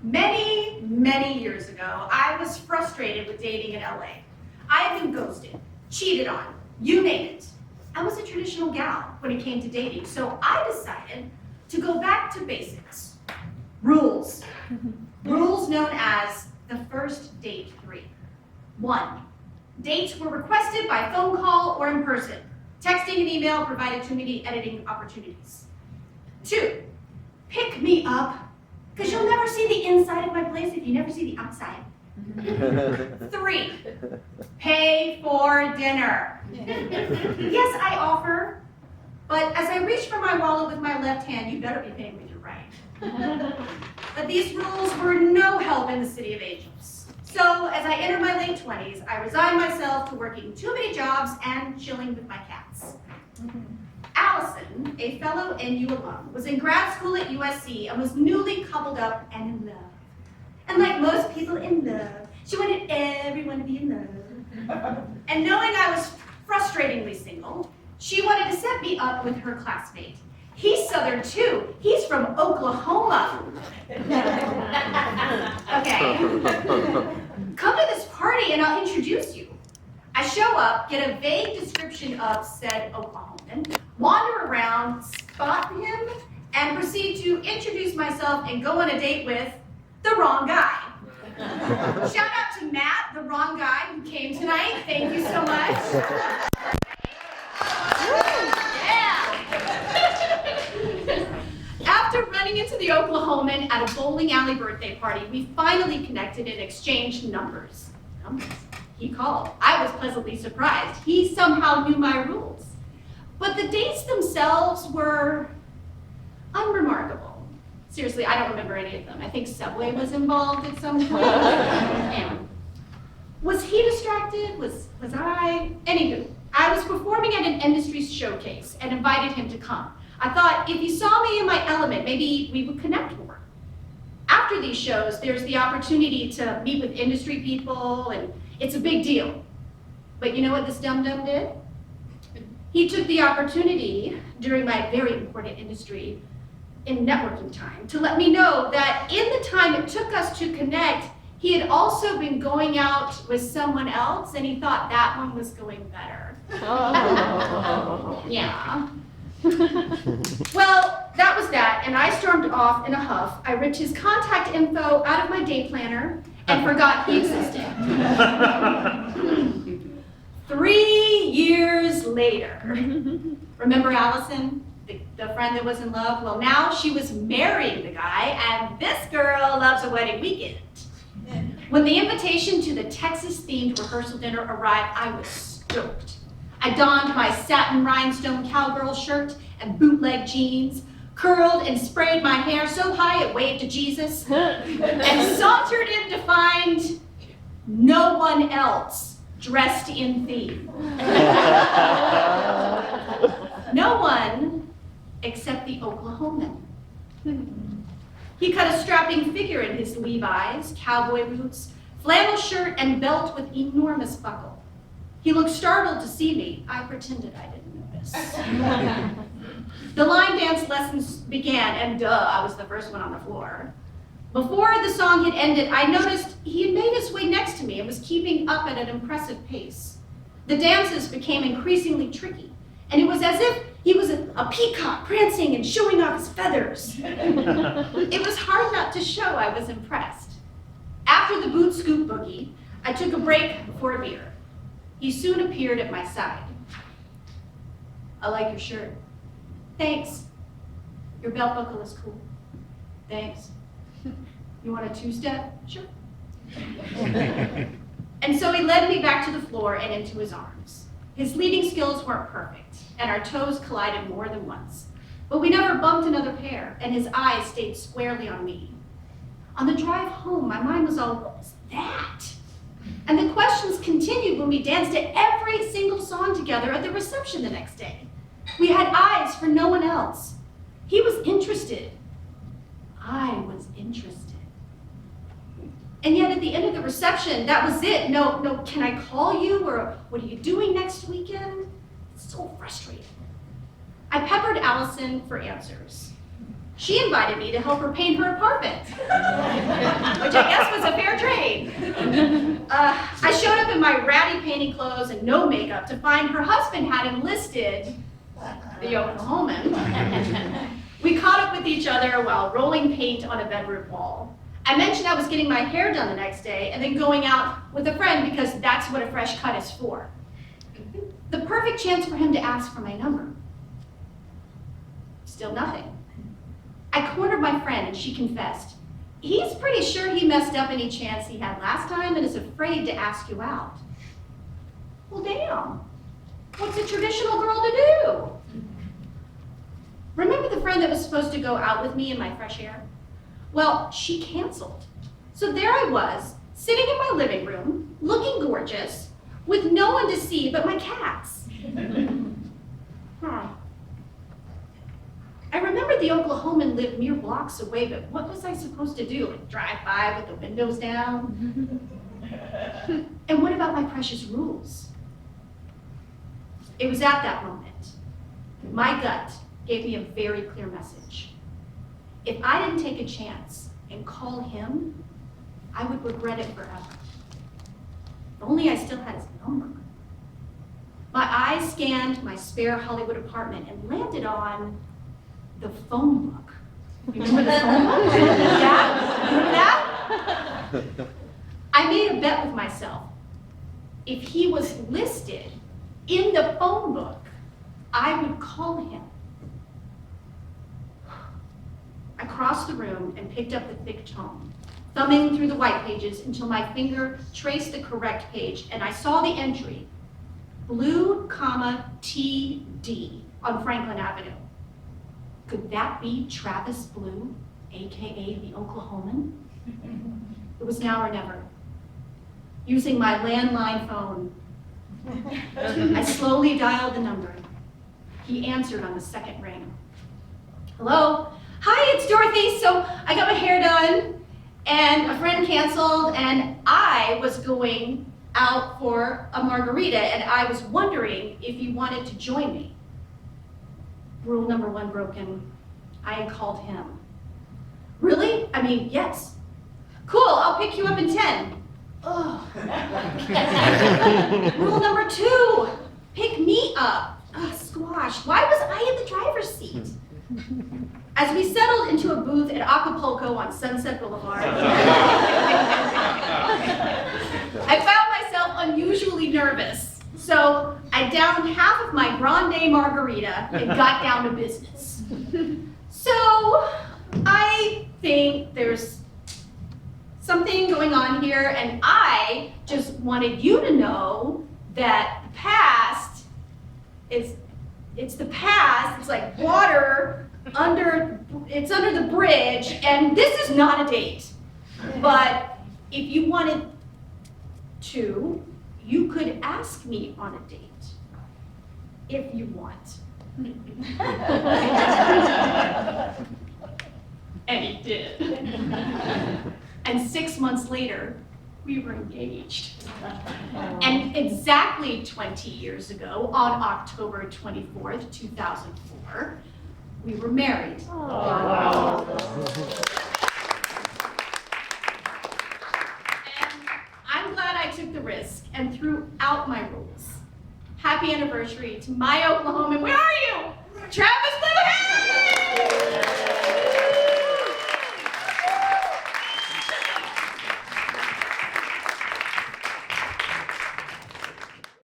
Many, many years ago, I was frustrated with dating in LA. I had been ghosted, cheated on, you name it. I was a traditional gal when it came to dating, so I decided to go back to basics. Rules. Rules known as the first date 3. 1. Dates were requested by phone call or in person. Texting and email provided too many editing opportunities. 2. Pick me up, because you'll never see the inside of my place if you never see the outside. 3. Pay for dinner. Yes, I offer, but as I reach for my wallet with my left hand, you better be paying with your right. But these rules were no help in the city of angels. So as I entered my late 20s, I resigned myself to working too many jobs and chilling with my cats. Allison, a fellow NU alum, was in grad school at USC and was newly coupled up and in love. And like most people in love, she wanted everyone to be in love. And knowing I was frustratingly single, she wanted to set me up with her classmate. He's Southern too. He's from Oklahoma. Okay. Come to this party and I'll introduce you. I show up, get a vague description of said Oklahoman, wander around, spot him, and proceed to introduce myself and go on a date with the wrong guy. Shout out to Matt, the wrong guy who came tonight. Thank you so much. After running into the Oklahoman at a bowling alley birthday party, we finally connected and exchanged numbers. He called. I was pleasantly surprised. He somehow knew my rules. But the dates themselves were unremarkable. Seriously, I don't remember any of them. I think Subway was involved at some point. And was he distracted? Was I? Anywho, I was performing at an industry showcase and invited him to come. I thought if he saw me in my element, maybe we would connect more. After these shows, there's the opportunity to meet with industry people, and it's a big deal. But you know what this dum-dum did? He took the opportunity during my very important industry in networking time to let me know that in the time it took us to connect, he had also been going out with someone else, and he thought that one was going better. Yeah. Well, that was that, and I stormed off in a huff. I ripped his contact info out of my day planner and forgot he existed. 3 years later, remember Allison, the friend that was in love? Well, now she was marrying the guy, and this girl loves a wedding weekend. When the invitation to the Texas-themed rehearsal dinner arrived, I was stoked. I donned my satin rhinestone cowgirl shirt and bootleg jeans, curled and sprayed my hair so high it waved to Jesus, and sauntered in to find no one else dressed in theme. No one except the Oklahoman. He cut a strapping figure in his Levi's, cowboy boots, flannel shirt, and belt with enormous buckle. He looked startled to see me. I pretended I didn't notice. The line dance lessons began, and I was the first one on the floor. Before the song had ended, I noticed he had made his way next to me and was keeping up at an impressive pace. The dances became increasingly tricky, and it was as if he was a peacock prancing and showing off his feathers. It was hard not to show I was impressed. After the boot scoop boogie, I took a break for a beer. He soon appeared at my side. I like your shirt. Thanks. Your belt buckle is cool. Thanks. You want a two-step? Sure. And so he led me back to the floor and into his arms. His leading skills weren't perfect, and our toes collided more than once. But we never bumped another pair, and his eyes stayed squarely on me. On the drive home, my mind was all, what was that? And the questions continued when we danced to every single song together at the reception the next day. We had eyes for no one else. He was interested. I was interested. And yet at the end of the reception, that was it. No, can I call you? Or what are you doing next weekend? It's so frustrating. I peppered Allison for answers. She invited me to help her paint her apartment. I showed up in my ratty painting clothes and no makeup to find her husband had enlisted the Oklahoman. We caught up with each other while rolling paint on a bedroom wall. I mentioned I was getting my hair done the next day and then going out with a friend because that's what a fresh cut is for. The perfect chance for him to ask for my number. Still nothing. I cornered my friend and she confessed. He's pretty sure he messed up any chance he had last time and is afraid to ask you out. Well, damn. What's a traditional girl to do? Remember the friend that was supposed to go out with me in my fresh hair? Well, she canceled. So there I was, sitting in my living room, looking gorgeous, with no one to see but my cats. I remembered the Oklahoman lived mere blocks away, but what was I supposed to do? Like, drive by with the windows down? And what about my precious rules? It was at that moment, my gut gave me a very clear message. If I didn't take a chance and call him, I would regret it forever. If only I still had his number. My eyes scanned my spare Hollywood apartment and landed on the phone book. You remember the phone book? Yeah? Remember that? I made a bet with myself. If he was listed in the phone book, I would call him. I crossed the room and picked up the thick tome, thumbing through the white pages until my finger traced the correct page, and I saw the entry, Blue, TD on Franklin Avenue. Could that be Travis Blue, AKA the Oklahoman? It was now or never. Using my landline phone, I slowly dialed the number. He answered on the second ring. Hello? Hi, it's Dorothy. So I got my hair done and a friend canceled and I was going out for a margarita and I was wondering if you wanted to join me. Rule number 1 broken. I had called him. Really? I mean, yes. Cool, I'll pick you up in 10. Oh. Rule number 2, pick me up. Squash, why was I in the driver's seat? As we settled into a booth at Acapulco on Sunset Boulevard, I found myself unusually nervous. So I downed half of my grande margarita and got down to business. So I think there's something going on here, and I just wanted you to know that the past it's the past. It's like water under the bridge, and this is not a date. But if you wanted to, you could ask me on a date if you want. And he did. And 6 months later, we were engaged. And exactly 20 years ago, on October 24th, 2004, we were married. Wow. And I'm glad I took the risk and threw out my rules. Happy anniversary to my Oklahoman. Where are you? Travis